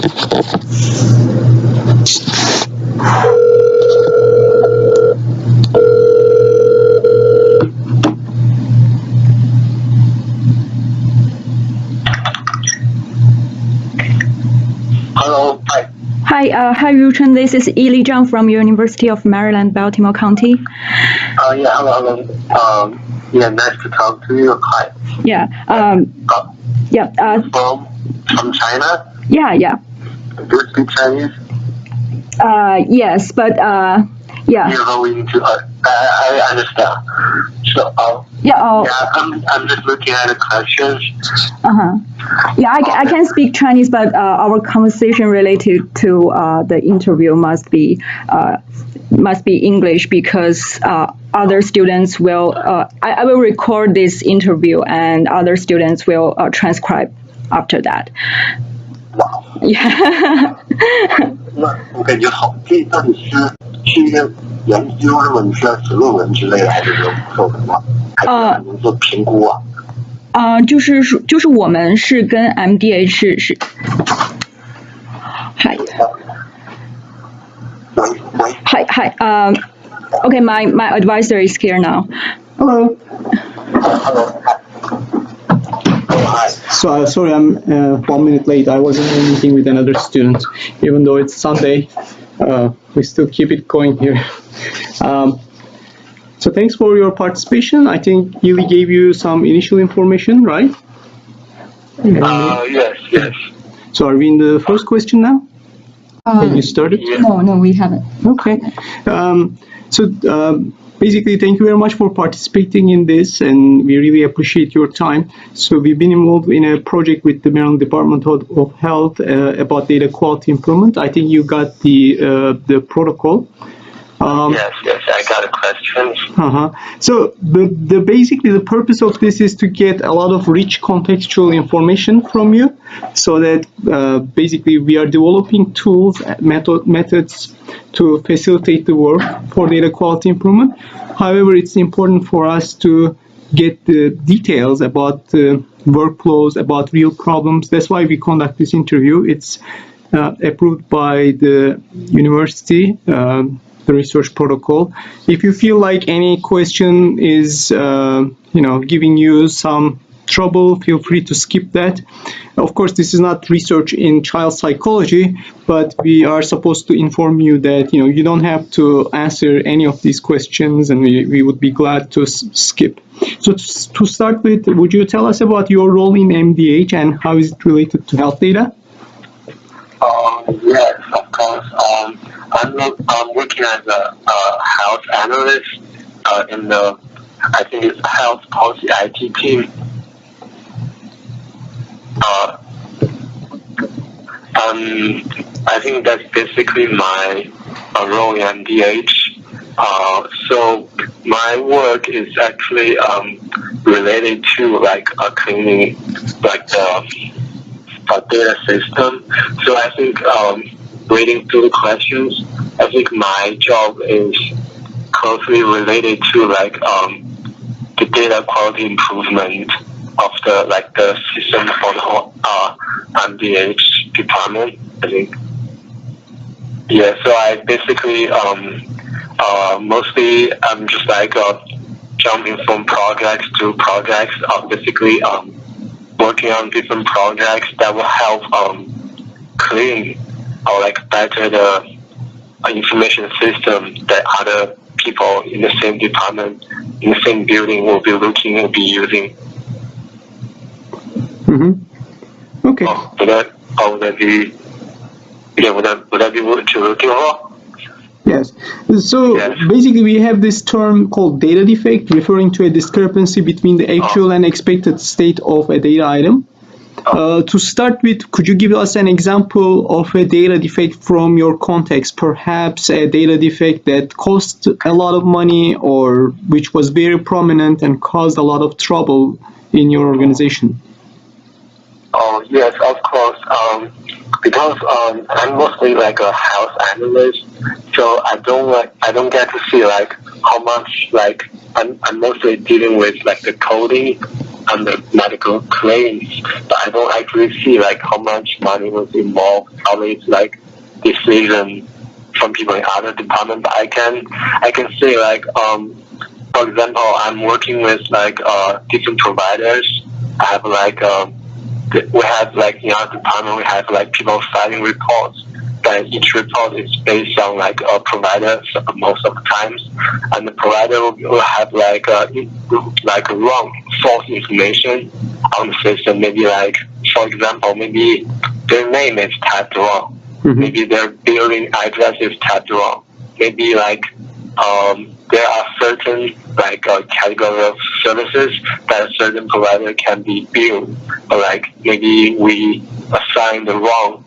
Hello. Hi. Hi, Ruchen. This is Ili Zhang from University of Maryland, Baltimore County. Yeah. Hello. Yeah. Nice to talk to you. Hi. Yeah. From China. Yeah. Do you speak Chinese? Yes, but yeah. You're going to. I understand. So. I'm just looking at the questions. Yeah, I can speak Chinese, but our conversation related to the interview must be English because other students will. I will record this interview, and other students will transcribe after that. Wow. Yeah. 那我感觉好，这到底是去研究是吗？你是要写论文之类的，还是说做什么？还是能做评估啊？就是我们是跟 MDH 是。Hi. Okay, my advisor is here now. Hello. Hello. Hi. So sorry, I'm 1 minute late. I was in a meeting with another student. Even though it's Sunday, we still keep it going here. So thanks for your participation. I think Ili gave you some initial information, right? Yes. So are we in the first question now? Have you started? Yeah. No, we haven't. Okay. Basically, thank you very much for participating in this, and we really appreciate your time. So we've been involved in a project with the Maryland Department of Health about data quality improvement. I think you got the protocol. Yes, I got a question. So basically the purpose of this is to get a lot of rich contextual information from you, so that basically we are developing tools, methods to facilitate the work for data quality improvement. However, it's important for us to get the details about the workflows, about real problems. That's why we conduct this interview. It's approved by the university, the research protocol. If you feel like any question is, giving you some trouble, feel free to skip that. Of course, this is not research in child psychology, but we are supposed to inform you that, you don't have to answer any of these questions, and we would be glad to skip. So to start with, would you tell us about your role in MDH and how is it related to health data? Yes, of course. I'm working as a health analyst in the, I think it's health policy IT team. I think that's basically my role in MDH. So my work is actually related to cleaning the data system. So I think reading through the questions, I think my job is closely related to the data quality improvement of the system for the whole MDH department, I think. Yeah, so I basically mostly I'm just jumping from projects to projects, basically working on different projects that will help clean or better the information system that other people in the same department, in the same building will be using. Mm-hmm. Okay. Would that be what you're looking for? Yes. So basically we have this term called data defect, referring to a discrepancy between the actual and expected state of a data item. To start with, could you give us an example of a data defect from your context, perhaps a data defect that cost a lot of money or which was very prominent and caused a lot of trouble in your organization? Oh, yes, of course. Because I'm mostly a health analyst, so I don't get to see how much I'm mostly dealing with the coding under medical claims, but I don't actually see like how much money was involved, probably it's like decision from people in other departments. But I can say like for example, I'm working with like different providers. I have like we have like in our department we have like people filing reports. That each report is based on like a provider most of the times, and the provider will have like wrong, false information on the system. Maybe like, for example, maybe their name is typed wrong. Mm-hmm. Maybe their billing address is typed wrong. Maybe like there are certain like category of services that a certain provider can be billed, but like maybe we assign the wrong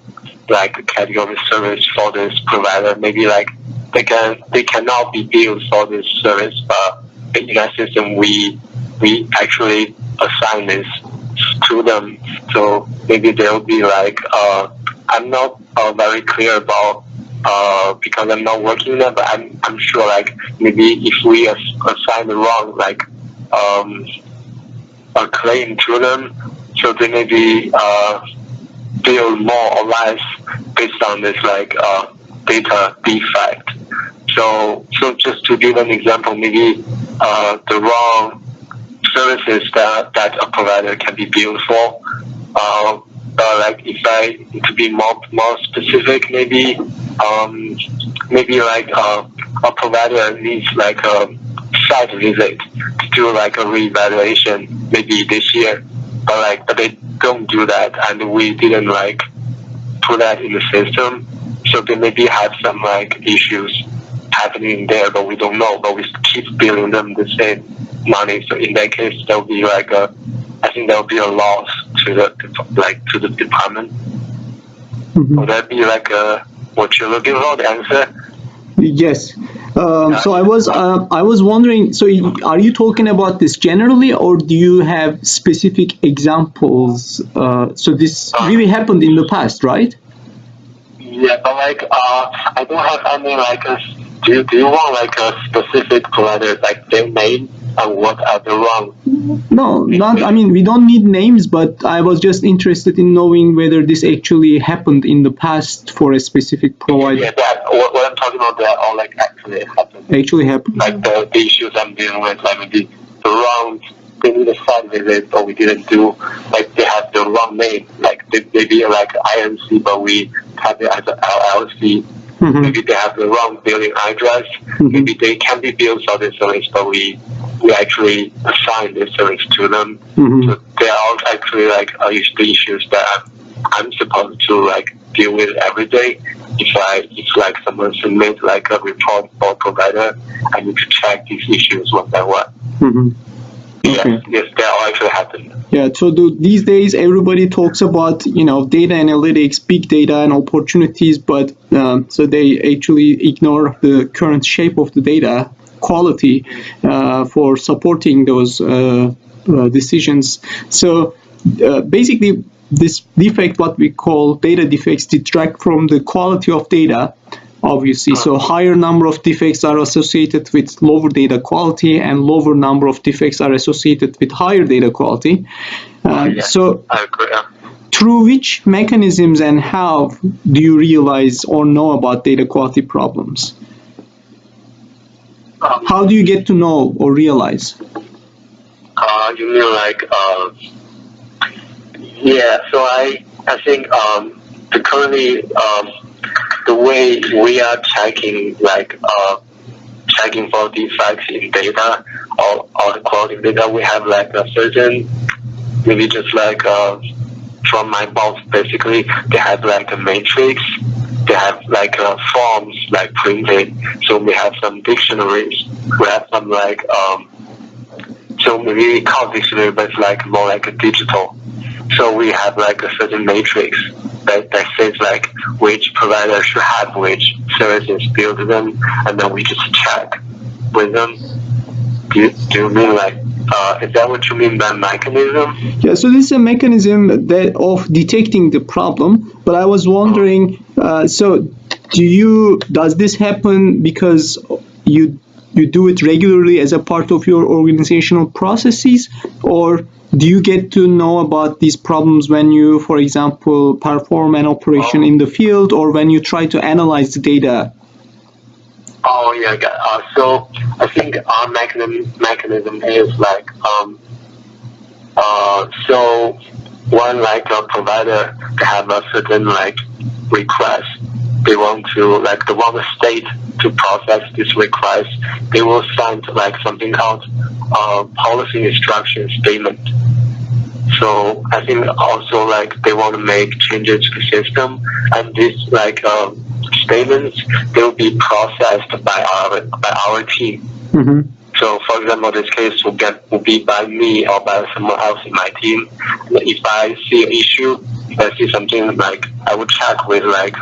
like category service for this provider. Maybe like they cannot be billed for this service, but in that system we actually assign this to them. So maybe there will be like I'm not very clear about because I'm not working there, but I'm sure like maybe if we assign the wrong like a claim to them, so they may be bill more or less based on this like data defect. So just to give an example, maybe the wrong services that a provider can be billed for. Like if I to be more specific, maybe like a provider needs like a site visit to do like a reevaluation maybe this year, but they don't do that, and we didn't like put that in the system, so they maybe have some like issues happening there, but we don't know, but we keep billing them the same money. So in that case, there will be like I think there will be a loss to the department. Mm-hmm. Would that be like what you're looking for, the answer? Yes. So I was wondering. So are you talking about this generally, or do you have specific examples? So this really happened in the past, right? Yeah, but like I don't have any like. Do you want like a specific provider, like their name and what are the wrong? No, not. I mean, we don't need names, but I was just interested in knowing whether this actually happened in the past for a specific provider. Yeah, what I'm talking about, that all like actually happened. Actually happened. Like the issues I'm dealing with, like maybe the wrong. They need a site visit, but we didn't do. Like they have the wrong name. Like they be like INC, but we have it as an LLC. Mm-hmm. Maybe they have the wrong billing address. Mm-hmm. Maybe they can be billed for this service, but we actually assign this service to them. Mm-hmm. So they are all actually like the issues that I'm supposed to like deal with every day. If like someone submit like a report for provider, I need to check these issues one by one. Mm-hmm. Okay. Yes, they all actually happen. Yeah, so these days everybody talks about data analytics, big data, and opportunities, but so they actually ignore the current shape of the data quality for supporting those decisions. So basically, this defect, what we call data defects, detract from the quality of data. Obviously, so higher number of defects are associated with lower data quality, and lower number of defects are associated with higher data quality. So, I agree. Through which mechanisms and how do you realize or know about data quality problems? How do you get to know or realize? You mean like yeah? So I think currently the way we are checking for defects in data or the quality of data, we have like a certain, maybe just like from my boss, basically they have like a matrix, they have like forms like printed, so we have some dictionaries, we have some like so maybe we call dictionary, but it's like more like a digital. So we have like a certain matrix that says like which provider should have which services built to them, and then we just check with them. Do you mean like is that what you mean by mechanism? Yeah, so this is a mechanism of detecting the problem, but I was wondering, so does this happen because you do it regularly as a part of your organizational processes, or do you get to know about these problems when you, for example, perform an operation in the field or when you try to analyze the data? Oh yeah, so I think our mechanism is like so when like a provider have a certain like request, they want the state to process this request, they will send like something called policy instruction statement. So I think also like they want to make changes to the system, and these like statements, they will be processed by our team. Mm-hmm. So for example, this case will be by me or by someone else in my team. If I see an issue, if I see something, like I would check with like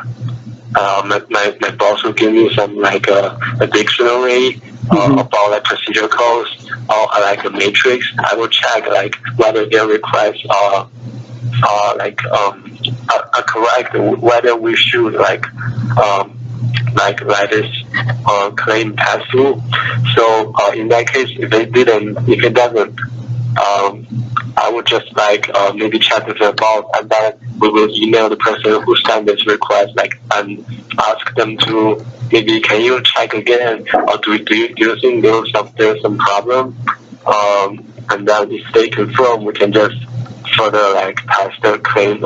my boss will give me some like a dictionary about like procedure codes or like a matrix. I will check like whether their requests are correct, whether we should like let this claim pass through. So in that case, if it doesn't, I would just like maybe chat with the boss, and then we will email the person who sent this request, like, and ask them to maybe, can you check again, or do you think there's some problem? And then if they confirm, we can just further like pass the claim.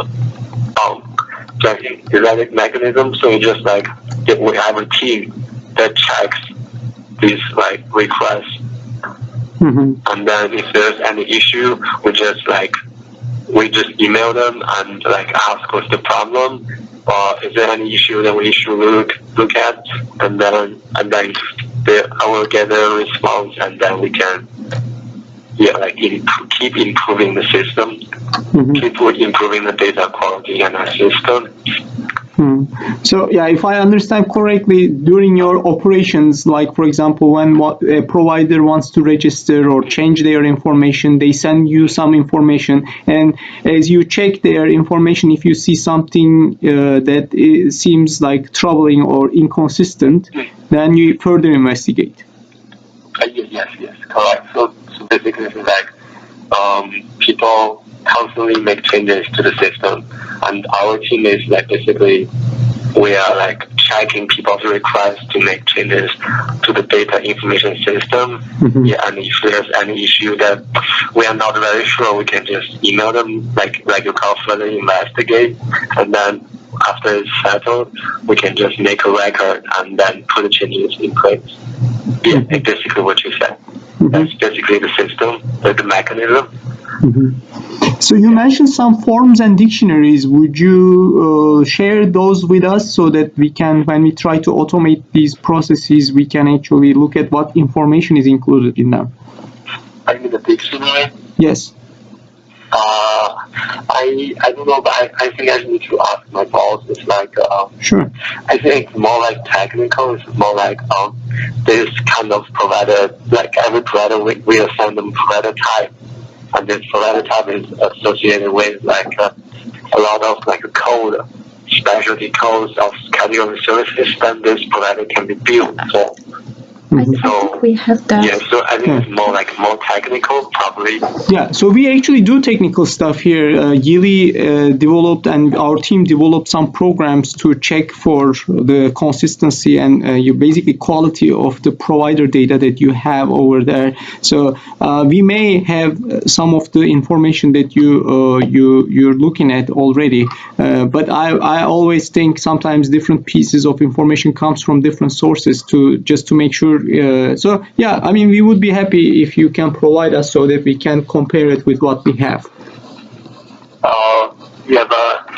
So I think is that a mechanism? So it's just like we have a team that checks these like requests. Mm-hmm. And then if there's any issue, we just email them and like ask what's the problem, or is there any issue that we should look at, and then I will get a response, and then we can keep improving the system, keep improving the data quality in our system. So yeah, if I understand correctly, during your operations, like for example, when a provider wants to register or change their information, they send you some information, and as you check their information, if you see something that seems like troubling or inconsistent, then you further investigate. Yes, correct. So basically, it's like people constantly make changes to the system, and our team is like basically we are like checking people's requests to make changes to the data information system. Yeah, and if there's any issue that we are not very sure, we can just email them, like you call further investigate, and then after it's settled, we can just make a record and then put the changes in place. Yeah, basically what you said. That's basically the system, the mechanism. So you mentioned some forms and dictionaries. Would you share those with us so that we can, when we try to automate these processes, we can actually look at what information is included in them? I mean the dictionary? Yes. I don't know, but I think I need to ask my boss. It's like sure. I think it's more like technical. It's more like this kind of provider. Like every provider, we assign them provider type, and this provider type is associated with like a lot of like code, specialty codes of category services. Then this provider can be built. So. I think we have that. Yeah, so I think it's more technical, probably. Yeah, so we actually do technical stuff here. Yili developed and our team developed some programs to check for the consistency and basically quality of the provider data that you have over there. So we may have some of the information that you're looking at already, but I always think sometimes different pieces of information comes from different sources to make sure. So yeah, I mean, we would be happy if you can provide us so that we can compare it with what we have. Yeah, but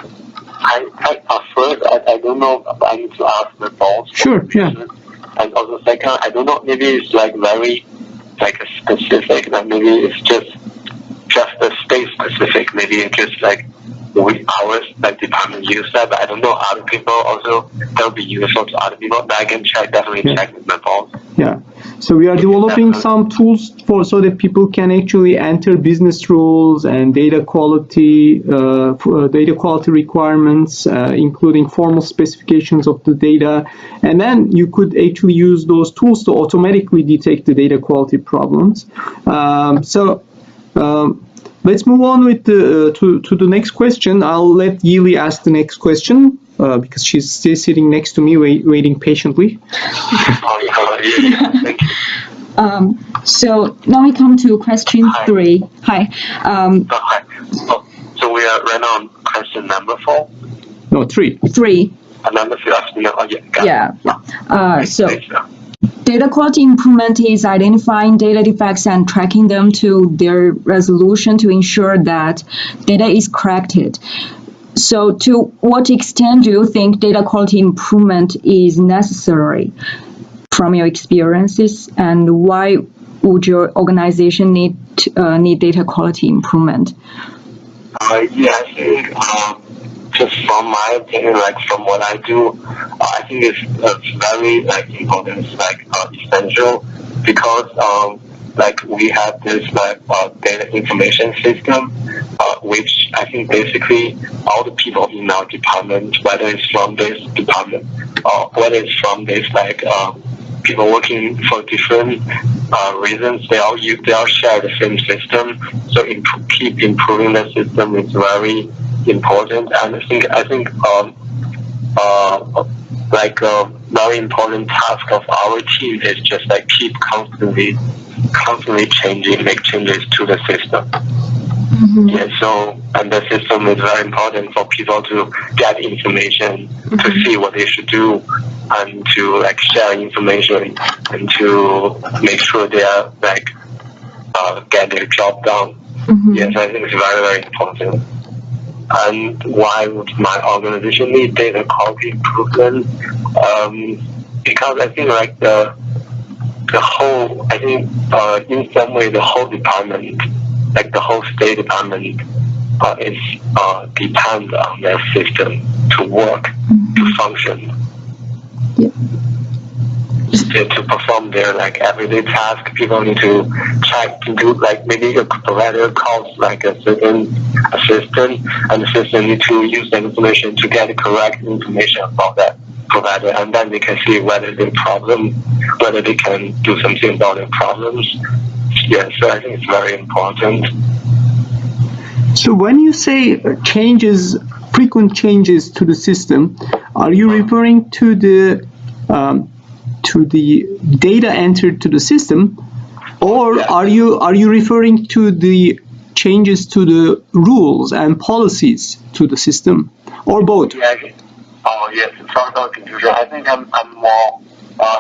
first I don't know. I need to ask the boss. Sure. Yeah. And also second, I don't know. Maybe it's like very like specific. Like maybe it's just a state specific. Maybe it's just like ours, like department use that, but I don't know other people also that will be useful to other people. But I can definitely check with my boss. Yeah. So we are developing some tools so that people can actually enter business rules and data quality requirements, including formal specifications of the data, and then you could actually use those tools to automatically detect the data quality problems. let's move on with the to the next question. I'll let Yili ask the next question because she's still sitting next to me, waiting patiently. Thank you. So now we come to question 3. Hi. Hi. So we are right on question number 4. No, 3. 3. Number 3. So data quality improvement is identifying data defects and tracking them to their resolution to ensure that data is corrected. So to what extent do you think data quality improvement is necessary from your experiences, and why would your organization need data quality improvement? I think just from my opinion, like from what I do, I think it's very important, it's essential, because we have this data information system, which I think basically all the people in our department, whether it's from this department or whether it's from this people working for different reasons, they all share the same system. So keep improving the system is very important. And I think very important task of our team is just keep constantly changing, make changes to the system. Mm-hmm. Yeah, so, and the system is very important for people to get information, to see what they should do, and to share information, and to make sure they are get their job done. Mm-hmm. Yes, I think it's very, very important. And why would my organization need data quality improvement? Because I think the whole, I think in some way the whole department, the whole state department is depend on their system to work, to function. Yeah. To perform their everyday task, people need to check to do maybe a provider calls a certain assistant, and the system need to use that information to get the correct information about that provider, and then they can see whether they can do something about their problems. Yeah, so I think it's very important. So when you say frequent changes to the system, are you referring to the data entered to the system, or are you referring to the changes to the rules and policies to the system, or both? Yeah. Oh yes, sorry about confusion. I think I'm more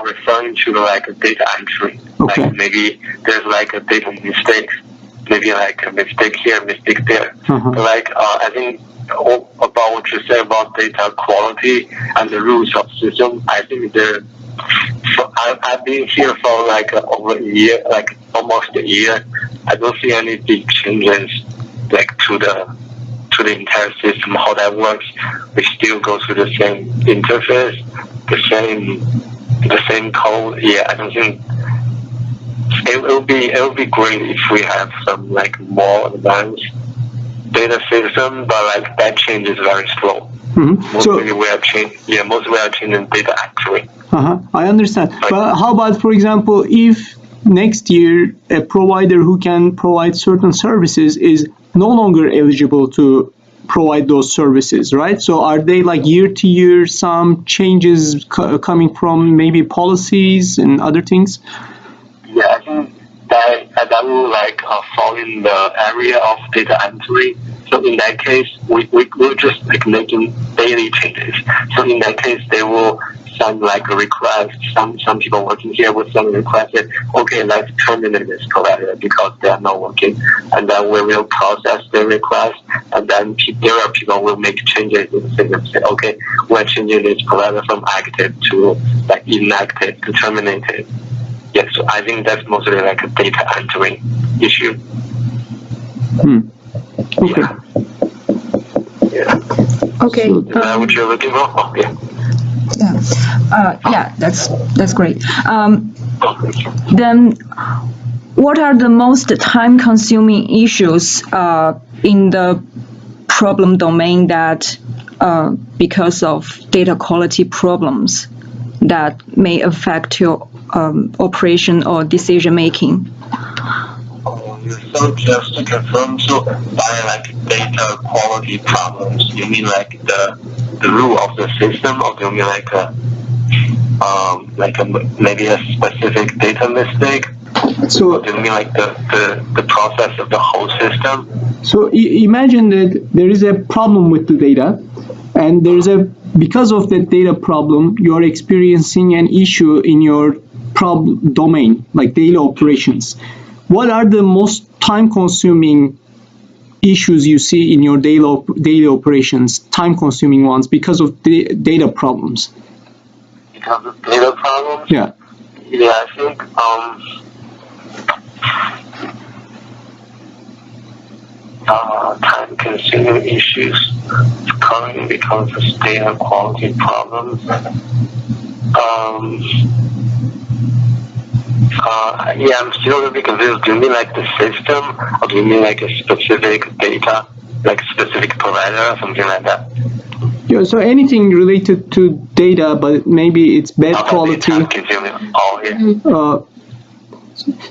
referring to data entry. Okay. Maybe there's a data mistake, maybe a mistake here, mistake there. I think about what you say about data quality and the rules of system, I think I've been here for over a year, almost a year. I don't see any big changes to the entire system, how that works. We still go through the same interface, the same code. Yeah, I don't think it will be great if we have some more advanced data system, but that change is very slow. Mm-hmm. Mostly we are changing data entry. I understand. But how about, for example, if next year a provider who can provide certain services is no longer eligible to provide those services, right? So are they year to year some changes coming from maybe policies and other things? Yeah, I think that will fall in the area of data entry. So in that case, we're just making daily changes. So in that case, they will send a request. Some people working here will send a request that, okay, let's terminate this provider because they are not working, and then we will process the request, and then there are people will make changes in the system. Say, okay, we're changing this provider from active to inactive to terminated. Yes, so I think that's mostly a data entering issue. Okay. Yeah. Okay. So is that what you're looking for? Oh, yeah. Yeah, that's great. Then, what are the most time-consuming issues in the problem domain that, because of data quality problems, that may affect your operation or decision making? So just to confirm, so by like data quality problems, you mean like the rule of the system, or do you mean like a maybe a specific data mistake? So do you mean like the process of the whole system? So imagine that there is a problem with the data, and because of that data problem, you are experiencing an issue in your problem domain, like daily operations. What are the most time-consuming issues you see in your daily operations, time-consuming ones, because of the data problems? Because of data problems? Yeah. Yeah, I think time-consuming issues currently because of data quality problems. Yeah, I'm still a little bit confused. Do you mean like the system, or do you mean like a specific data, like specific provider or something like that? Yeah, so anything related to data, but maybe it's bad quality. Time-consuming. Oh, yeah.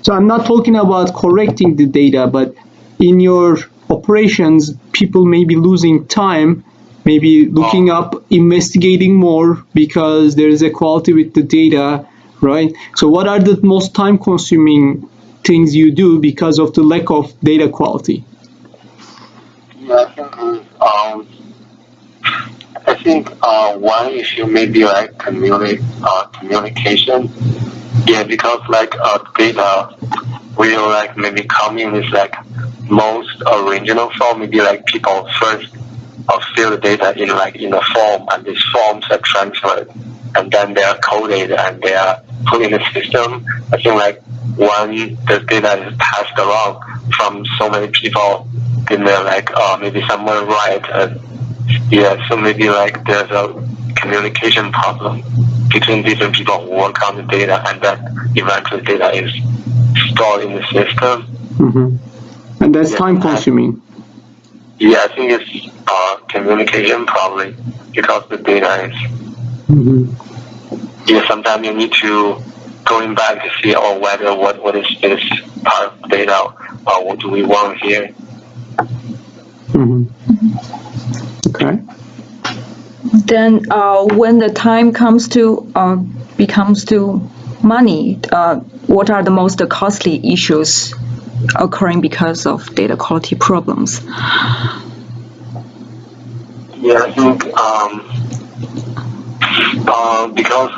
So I'm not talking about correcting the data, but in your operations, people may be losing time, maybe looking up, investigating more because there is a quality with the data, right? So what are the most time-consuming things you do because of the lack of data quality? Yeah, I think one issue may be like communication. Yeah, because like data will like maybe come in with like most original form. Maybe like people first fill the data in a form, and these forms are transferred, and then they are coded and they are put in the system. I think like when the data is passed along from so many people, then they're like maybe someone write. Yeah, so maybe like there's a communication problem between different people who work on the data, and then eventually data is stored in the system. Mm-hmm. And that's time-consuming. Yeah, I think it's communication probably, because the data is. Mm-hmm. Yeah, sometimes you need to going back to see whether what is this part of data, or what do we want here. Mm-hmm. Okay. Then when the time becomes to money, what are the most costly issues occurring because of data quality problems? Yeah, I think because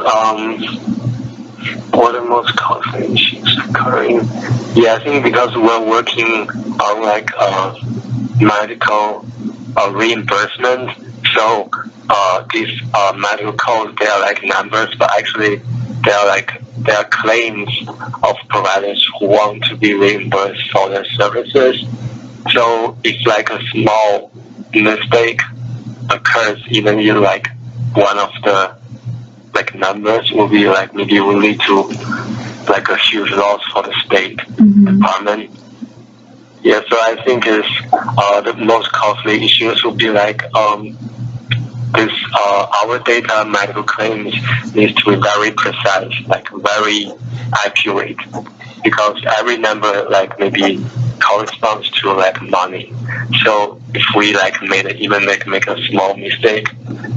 what are the most costly issues occurring? Yeah, I think because we're working on like medical reimbursement, so these medical codes, they are like numbers, but actually they are claims of providers who want to be reimbursed for their services. So if like a small mistake occurs, even in like one of the like numbers, will be like maybe will lead to like a huge loss for the state department. Yeah, so I think is the most costly issues will be like this our data medical claims needs to be very precise, like very accurate, because every number like maybe corresponds to like money. So if we like make a small mistake,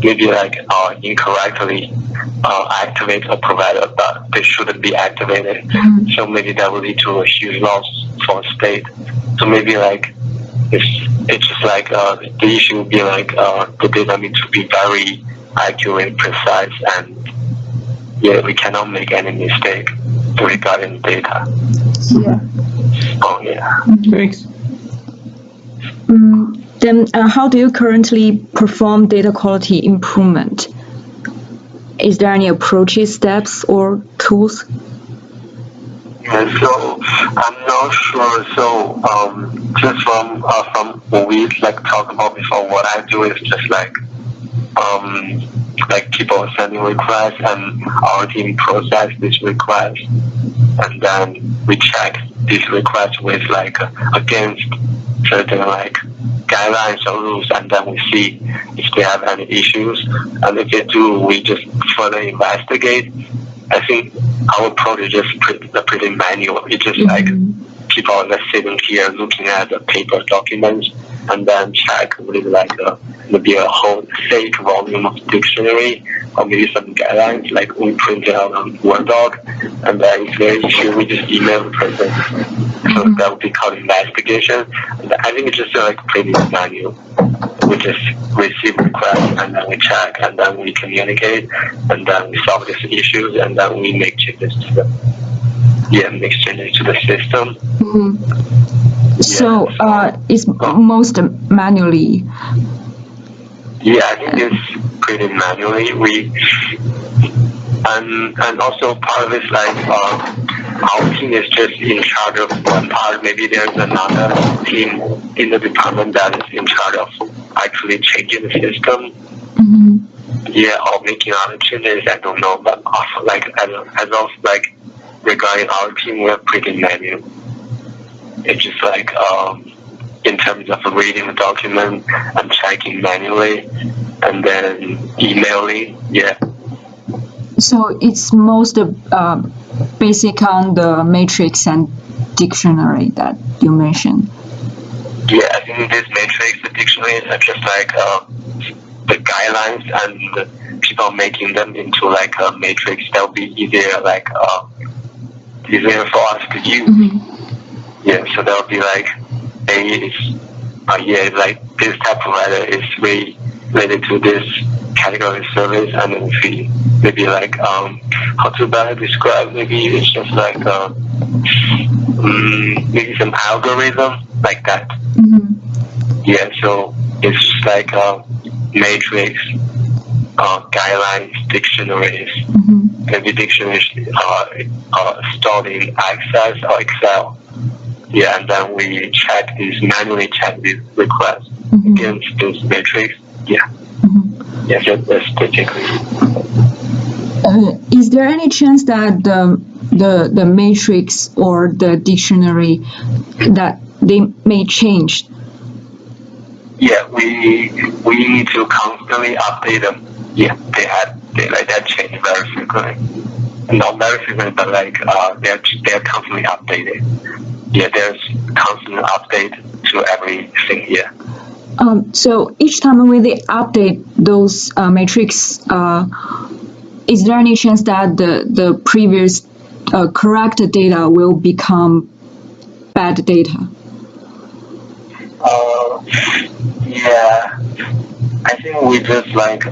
maybe like incorrectly activate a provider, but they shouldn't be activated. So maybe that will lead to a huge loss for the state. So maybe like it's just like the issue would be like the data needs to be very accurate, precise, and yeah, we cannot make any mistake regarding data. Yeah. Oh yeah. Thanks. Then how do you currently perform data quality improvement? Is there any approaches, steps, or tools? Yeah, so I'm not sure. So just from what we like talked about before, what I do is just like people sending requests, and our team process this request, and then we check these requests with like against certain like guidelines or rules, and then we see if they have any issues, and if they do, we just further investigate. I think our approach is just pretty manual. It's just like people are just sitting here looking at the paper documents and then check with like maybe a whole fake volume of dictionary or maybe some guidelines like we print out on Word doc, and then if there is issue we just email the person. So that would be called investigation. And I think it's just like pretty manual. We just receive requests and then we check and then we communicate and then we solve these issues and then we make changes to the system. So it's most manually. Yeah, I think it's pretty manually. And also part of it is like our team is just in charge of one part. Maybe there's another team in the department that is in charge of actually changing the system. Yeah, or making other changes. I don't know, but also like as of like regarding our team, we're pretty manual. It's just like in terms of reading the document and checking manually, and then emailing. Yeah. So it's most basic on the matrix and dictionary that you mentioned. Yeah, I think this matrix, the dictionaries are just like the guidelines and the people making them into like a matrix that will be easier for us to use. Yeah, so that would be like like this type of letter is related to this category service, and then we maybe like how to better describe, maybe it's just like maybe some algorithm like that. Yeah, so it's just like a matrix, guidelines, dictionaries. Maybe dictionaries are stored in Access or Excel. Yeah, and then we manually check these requests against this matrix. Yeah. Yeah, that's basically. Is there any chance that the matrix or the dictionary that they may change? Yeah, we need to constantly update them. Yeah, they like that change very frequently. Not very frequently, but like they're constantly updated. Yeah, there's constant update to everything. Yeah. So each time when they update those matrix, is there any chance that the previous correct data will become bad data? Yeah, I think we just like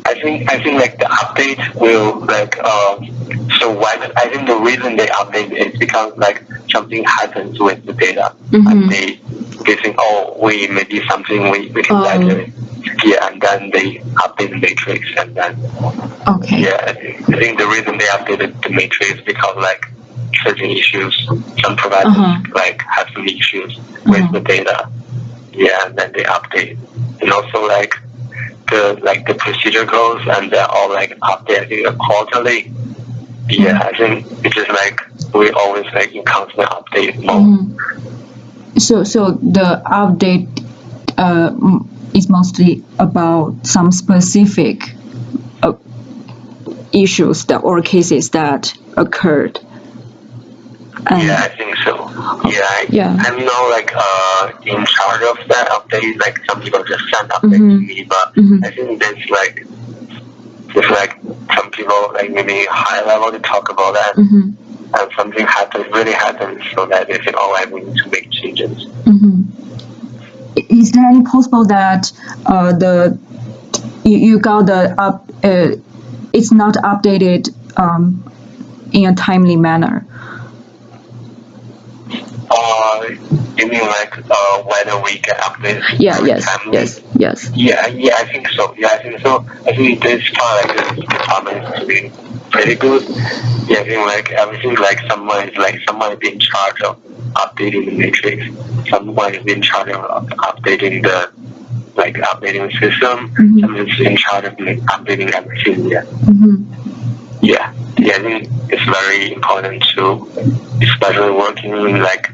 I think like the update will like so when I think the reason they update is because like something happens with the data. Like they think, oh, we maybe something we can better. Yeah, and then they update the matrix, and then yeah, I think the reason they updated the matrix is because like certain issues, some providers like have some issues with the data. Yeah, and then they update, and also like the procedure goes, and they're all like updated quarterly. Yeah, I think it's just like we always like in constant update mode. So the update is mostly about some specific issues or cases that occurred. Yeah, I think so. Yeah, I'm not like in charge of that update. Like some people just send updates to me, but I think there's like some people like maybe high level to talk about that, and something really happens, so that they think, oh, we need to make changes. Is there any possible that you got the it's not updated in a timely manner? You mean like whether we get updates? Yes. Yeah, I think so. Yeah, I think so. I think this part, like this department is doing pretty good. Yeah, I think like everything, like someone is in charge of updating the matrix. Someone is in charge of updating the system. Someone is in charge of updating everything. Yeah. Yeah, I think it's very important to, especially working in like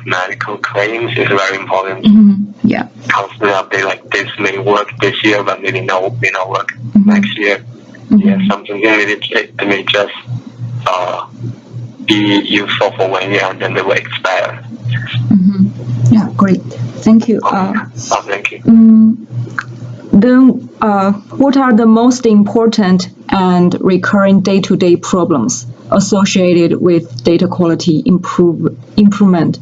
medical claims, is very important. Yeah. Constantly update, like this may work this year, but maybe may not work next year. Yeah, something they may just be useful for 1 year and then they will expire. Yeah, great. Thank you. Thank you. Then, what are the most important and recurring day-to-day problems associated with data quality improvement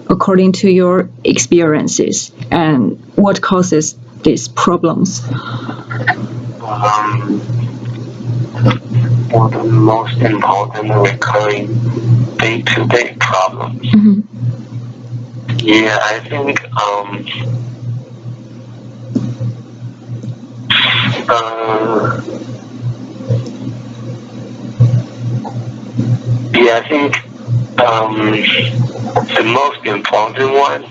according to your experiences, and what causes these problems? What are the most important recurring day-to-day problems? Yeah, I think I think the most important one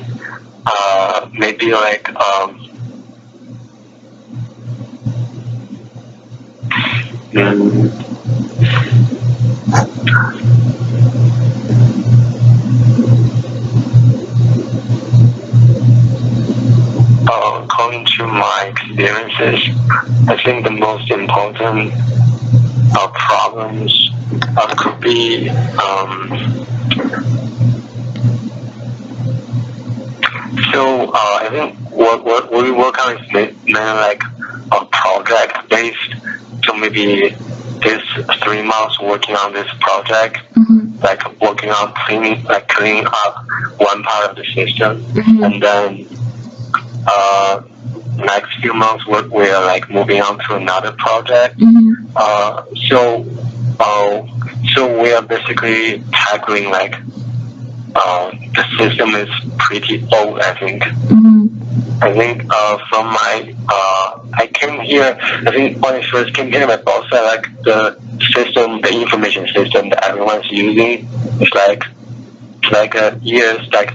maybe like according to my experiences, I think the most important problems could be I think what we work on is mainly like project based. So maybe this 3 months working on this project, like working on cleaning up one part of the system, and then next few months we are like moving on to another project. So we are basically tackling like the system is pretty old, I think. I think from my I came here. I think when I first came here, my boss said like the system, the information system that everyone's using is like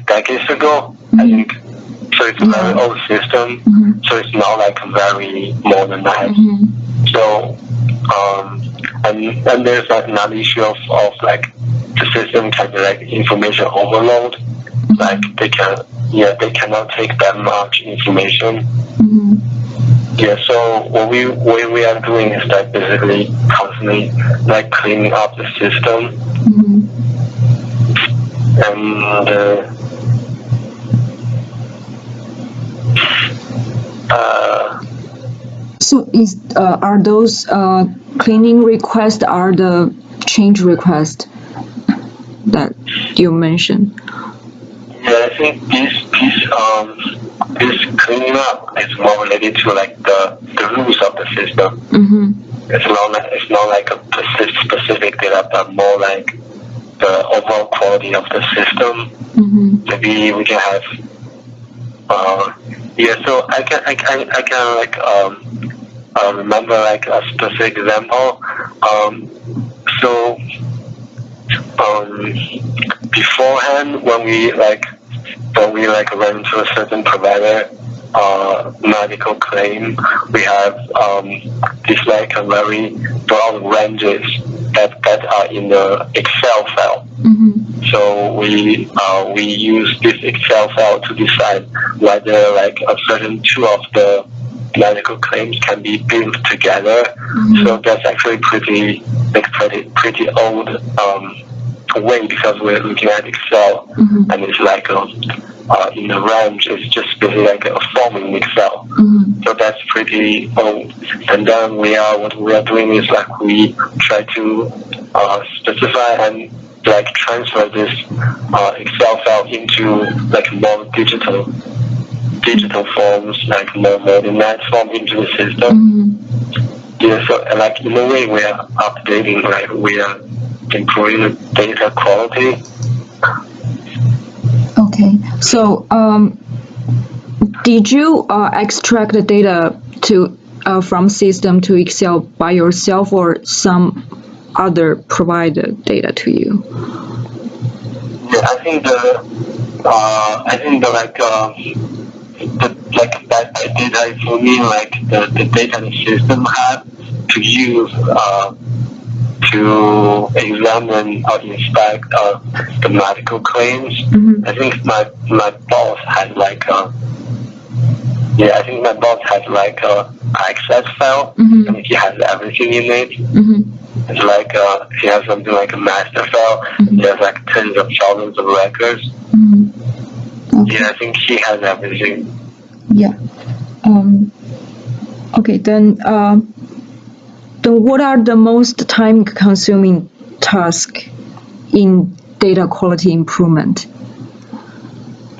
decades ago. I think so. It's a very old system. So it's not like very modernized. So and there's like another issue of like the system can be like information overload. Like they cannot take that much information. Yeah, so what we are doing is like basically constantly like cleaning up the system. And so are those cleaning requests are the change requests that you mentioned? Yeah, I think this cleaning up is more related to like the rules of the system. It's not like a specific data, but more like the overall quality of the system. Maybe we can have so I can like remember like a specific example. So beforehand when we run into a certain provider medical claim, we have these like a very broad ranges that are in the Excel file. So we use this Excel file to decide whether like a certain two of the medical claims can be built together. So that's actually pretty old way, because we're looking at Excel and it's like in the range, it's just basically like a form in Excel. So that's pretty old. And then what we are doing is like we try to specify and like transfer this Excel file into like more digital forms, like more modernized form into the system. Yeah, so like in a way we are updating, like we are improving the data quality. Okay, so did you extract the data from system to Excel by yourself, or some other provided data to you? Yeah, I think the data for me, like the data the system have to use to examine or inspect the medical claims. I think my boss had like a Access file, and he has everything in it. It's like he has something like a master file. He has like tens of thousands of records. Okay. Yeah, I think he has everything. Yeah. Okay, then what are the most time-consuming tasks in data quality improvement?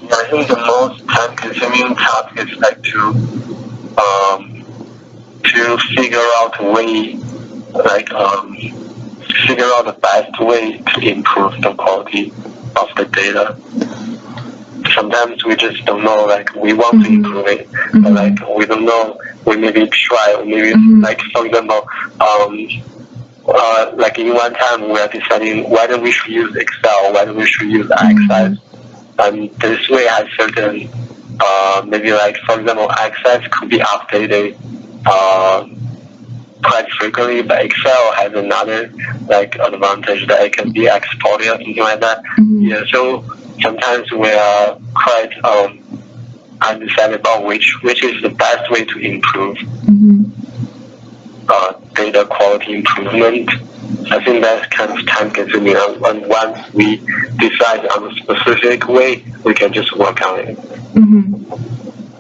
Yeah, I think the most time-consuming task is like to figure out a way, like figure out the best way to improve the quality of the data. Sometimes we just don't know, like we want to improve it, but like we don't know. We maybe try, or maybe like for example, like in one time we are deciding whether we should use Excel, whether we should use Access, and this way has certain maybe like for example Access could be updated quite frequently, but Excel has another like advantage that it can be exported or something like that. Yeah, so sometimes we are quite undecided about which is the best way to improve data quality improvement. I think that's kind of time consuming, and once we decide on a specific way, we can just work on it.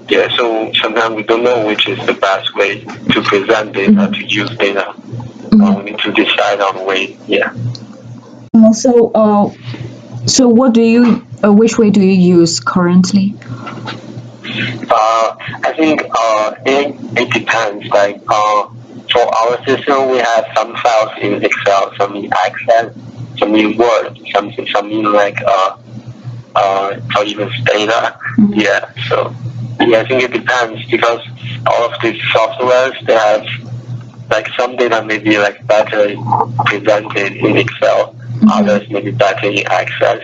Yeah, so sometimes we don't know which is the best way to present data, to use data. We need to decide on the way. Yeah. So which way do you use currently? I think it depends. Like for our system, we have some files in Excel, some in Access, some in Word, some in like or even data. Yeah. So yeah, I think it depends because all of these softwares they have like some data may be like better presented in Excel, others may be better in Access.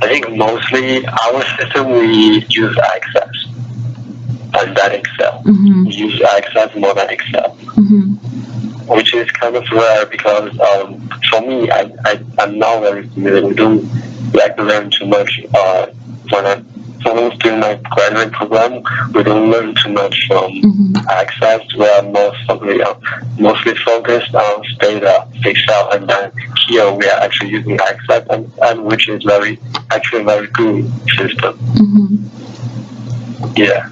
I think mostly our system we use Access and then Excel. We use Access more than Excel, which is kind of rare because for me, I'm not very familiar. We don't like learn too much. When I was doing my graduate program, we don't learn too much from Access. We are mostly focused on data, Excel, and then here we are actually using Access, and which is actually very good system. Yeah.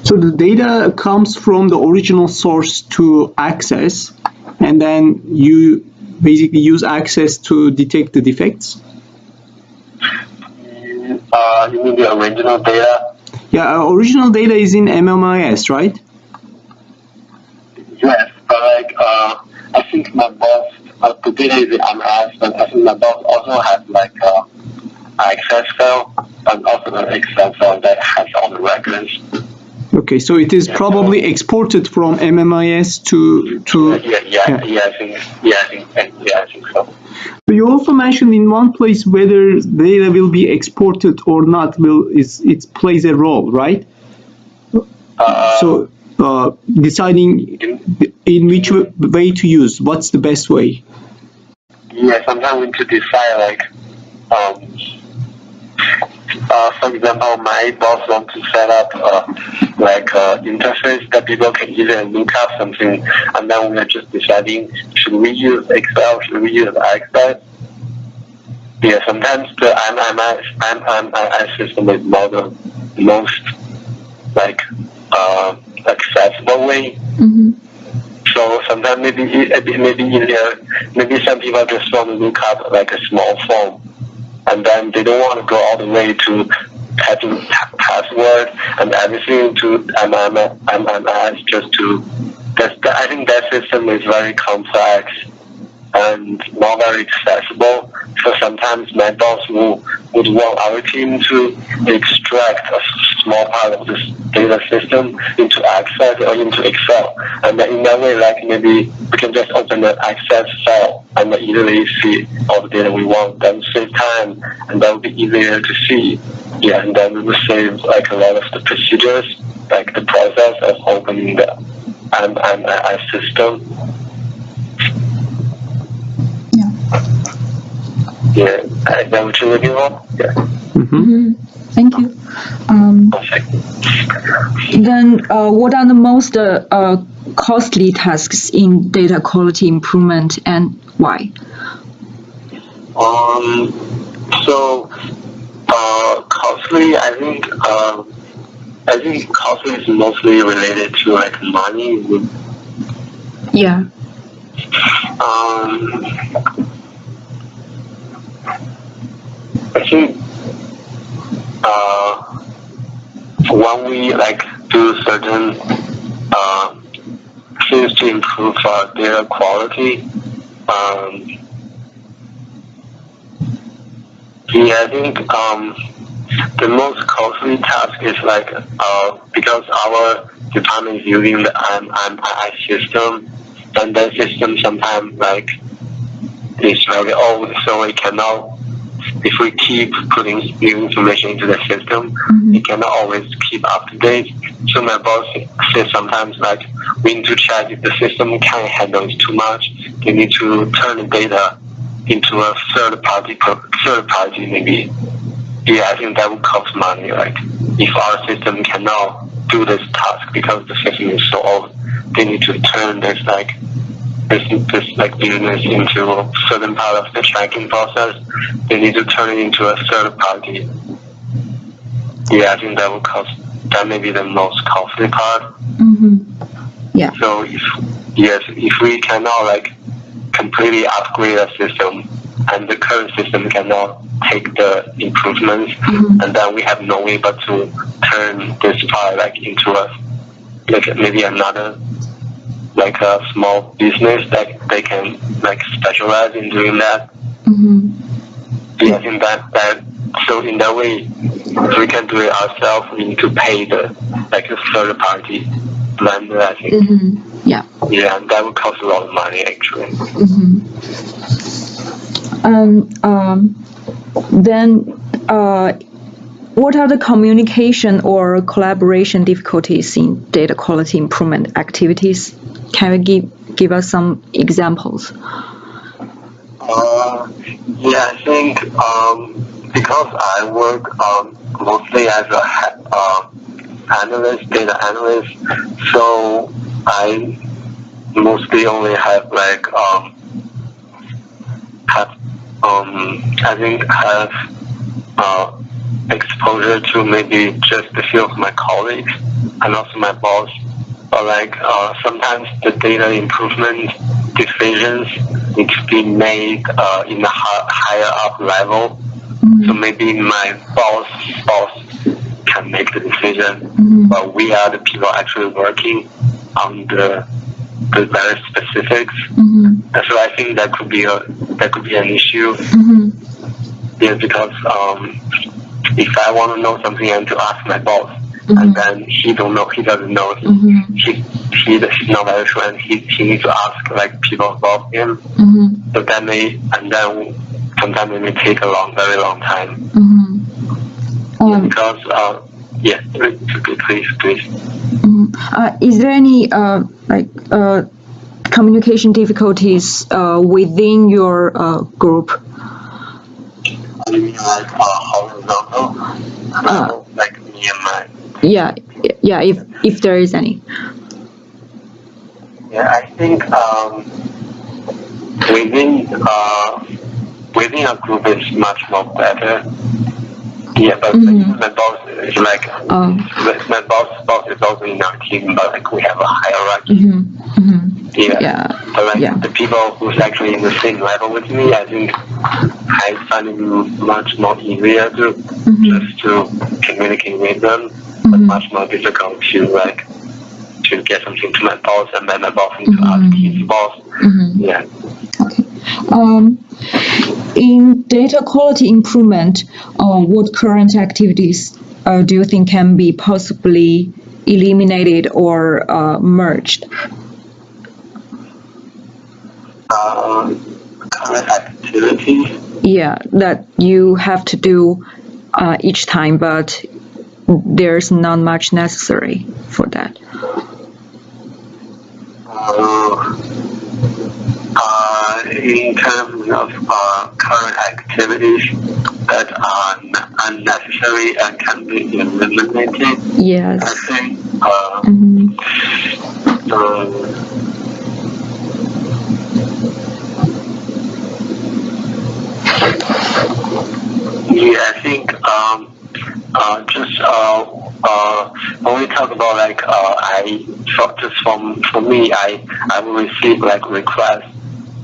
So the data comes from the original source to Access, and then you basically use Access to detect the defects? You mean the original data? Yeah, original data is in MMIS, right? Yes, but like I think my boss, the data is in MS, but I think my boss also has like Access file and also an Excel file that has all the records. Okay, so it is probably exported from MMIS to. I think so. So you also mentioned in one place whether data will be exported or not it plays a role, right? So deciding in which way to use, what's the best way? Yeah, sometimes we need to decide like for example, my boss wants to set up interface that people can easily look up something, and then we are just deciding should we use Excel, should we use Access. Yeah, sometimes the MMIS system is not the most like accessible way. So sometimes maybe easier. Maybe some people just want to look up like a small form, and then they don't want to go all the way to typing password and everything to MMIS just to. I think that system is very complex and not very accessible. So sometimes my boss would want our team to extract a small part of this data system into Access or into Excel. And then in that way, like maybe we can just open the Access file and easily see all the data we want. That will save time and that will be easier to see. Yeah, and then we will save like a lot of the procedures, like the process of opening the MMIS system. Yeah, is that what you're looking for? Yeah. Thank you. Then, what are the most costly tasks in data quality improvement, and why? So costly. I think costly is mostly related to like money. Yeah. I think when we like do certain things to improve data quality, yeah, I think the most costly task is like because our department is using the MII system, and that system sometimes like is very old, so it cannot. If we keep putting new information into the system, it cannot always keep up to date. So my boss says sometimes like we need to check if the system can handle it too much. They need to turn the data into a third party maybe. Yeah, I think that would cost money. Like if our system cannot do this task because the system is so old, they need to turn this like business into a certain part of the tracking process. They need to turn it into a third party. Yeah, I think that may be the most costly part. Yeah. So if we cannot like completely upgrade the system and the current system cannot take the improvements, and then we have no way but to turn this part like into maybe another like a small business that they can like specialize in doing that. Yeah, I think that so in that way, if we can do it ourselves, we need to pay the like a third party vendor, I think. Yeah. Yeah, and that would cost a lot of money actually. Then, what are the communication or collaboration difficulties in data quality improvement activities? Can you give us some examples? Yeah, I think because I work mostly as a data analyst, so I mostly only have like have exposure to maybe just a few of my colleagues and also my boss. But like sometimes the data improvement decisions need to be made in a higher up level. So maybe my boss can make the decision, but we are the people actually working on the very specifics. And so I think that could be an issue. Yeah, because if I want to know something, I have to ask my boss, and then he doesn't know. He's not very sure, and he needs to ask like people above him. So then sometimes it may take a very long time. Because please. Is there any communication difficulties within your group? You mean like horizontal? Like me and my. Yeah. If there is any. Yeah, I think within a group is much more better. Yeah, but my boss is like my boss is also in our team, but like we have a hierarchy. Yeah. But like the people who's actually in the same level with me, I think I find it much more easier just to communicate with them, but much more difficult to get something to my boss, and then my boss needs to ask his boss. Yeah. Okay. In data quality improvement, what current activities do you think can be possibly eliminated or merged? Current activities? Yeah, that you have to do each time, but there's not much necessary for that. In terms of current activities that are unnecessary and can be eliminated, Yes. I think Yeah, I think just when we talk about like just for me, I will receive like requests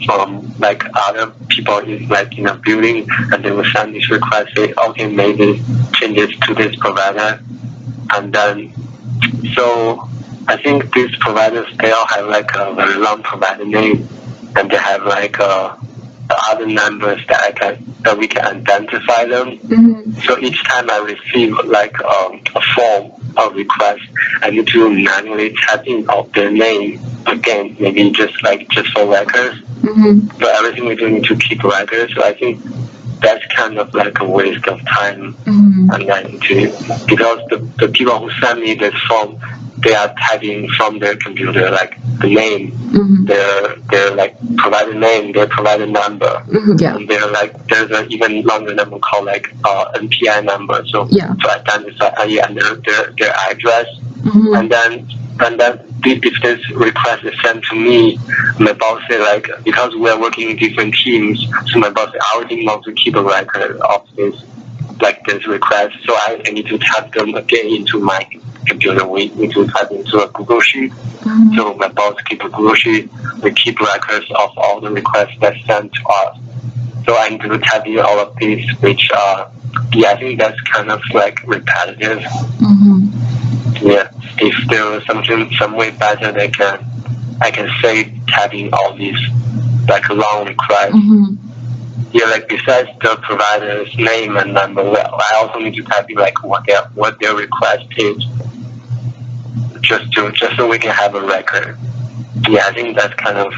from like other people in like in a building, and they will send this request, say, okay, maybe change this to this provider, and then so I think these providers, they all have like a very long provider name, and they have like other numbers that we can identify them. So each time I receive like a form or request, I need to manually type in of their name again, maybe just for records. So everything we do need to keep records. So I think that's kind of like a waste of time. And I need to, because the people who send me this form, they are typing from their computer like the name, their like provider name, their provider number, and they're like there's an even longer number called like NPI number. So to identify and their address, and then if this request is sent to me, my boss say like, because we are working in different teams, so my boss say our team wants to keep a record of this request, so I need to type them again into my computer. We need to type into a Google Sheet. So my boss keep a Google Sheet. We keep records of all the requests that's sent to us. So I need to type in all of these, which I think that's kind of like repetitive. Yeah, if there was some way better that I can save typing all these like long requests. Yeah, like besides the provider's name and number, I also need to type in like what their request is, just so we can have a record. Yeah, I think that's kind of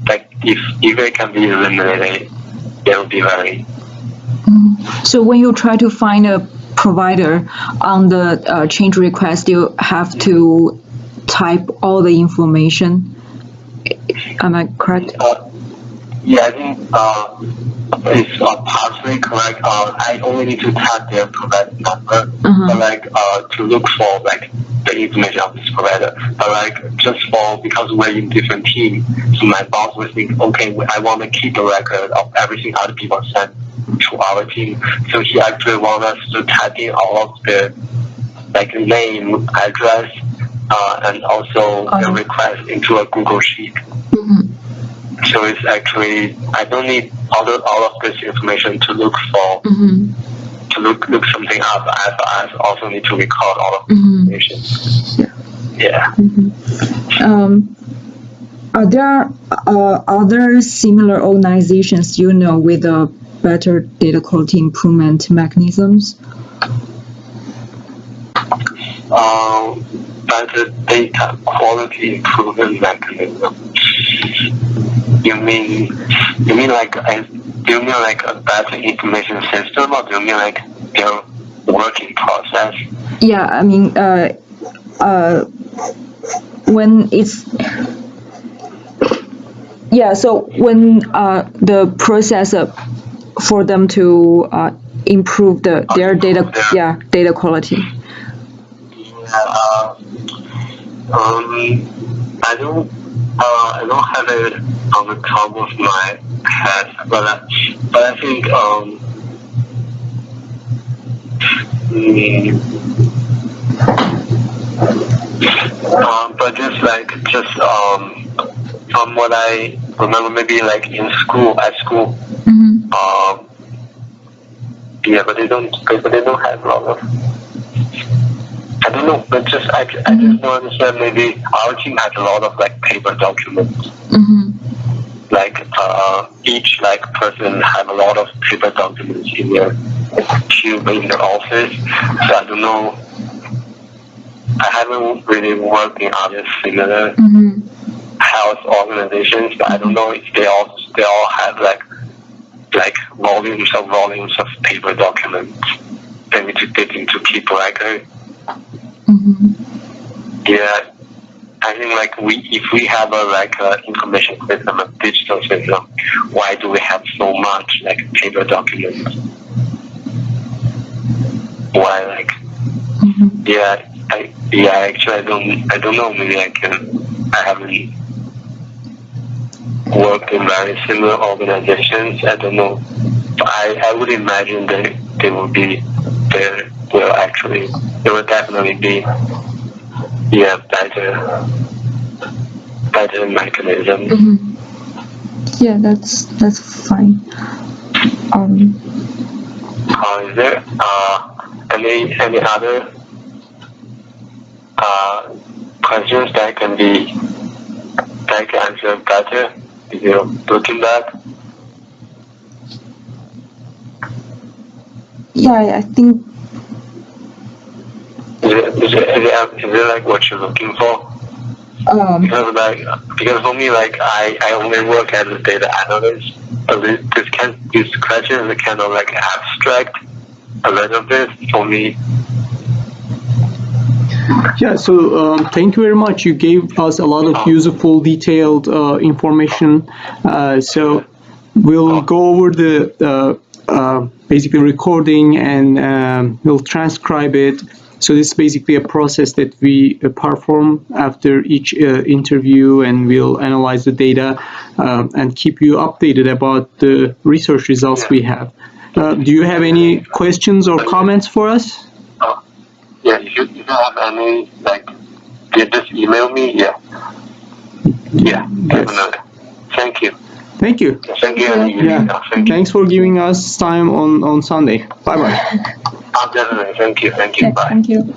like if it can be eliminated, it would be very. So when you try to find a provider on the change request, you have to type all the information. Am I correct? Yeah, I think it's partially correct. I only need to type their provider number, but like to look for like the information of this provider. But like just because we're in different teams, so my boss will think, okay, I want to keep a record of everything other people send to our team. So he actually wants us to type in all of the like name, address, and also the request into a Google Sheet. So it's actually, I don't need all of this information to look for, to look something up. I also need to record all of the information. Yeah. Are there other similar organizations you know with a better data quality improvement mechanisms? Better data quality improvement mechanism. You mean like a better information system, or do you mean like their working process? Yeah, I mean, when it's so when the process for them to improve their data quality. I don't have it on the top of my head, but I think but just from what I remember, maybe like at school, but they don't have a lot of. I don't know, but I just don't understand. Maybe our team has a lot of like paper documents. Like each like person have a lot of paper documents in their cube in their office. So I don't know. I haven't really worked in other similar health organizations, but I don't know if they all have like volumes of paper documents. They need to keep record. Yeah, I think like if we have a information system, a digital system, why do we have so much like paper documents? Why like? Actually I don't know. Maybe I can I haven't worked in very similar organizations. I don't know. But I would imagine that they will be there. Will actually, there will definitely be better mechanism. Yeah, that's fine. Is there any other questions that can answer better if you're looking back? Yeah, I think. Is it like what you're looking for? Because for me, like I only work as a data analyst. But these questions are kind of like abstract a little bit for me. Yeah, so thank you very much. You gave us a lot of useful, detailed information. So we'll go over the basically recording and we'll transcribe it. So this is basically a process that we perform after each interview, and we'll analyze the data and keep you updated about the research results we have. Do you have any questions or comments for us? Yeah, if you have any, like, you just email me. Yeah, definitely. Thank you. Thank you. Thank you. Yeah. Thanks for giving us time on Sunday. Bye bye. Definitely. Thank you. Yeah, Bye. thank you.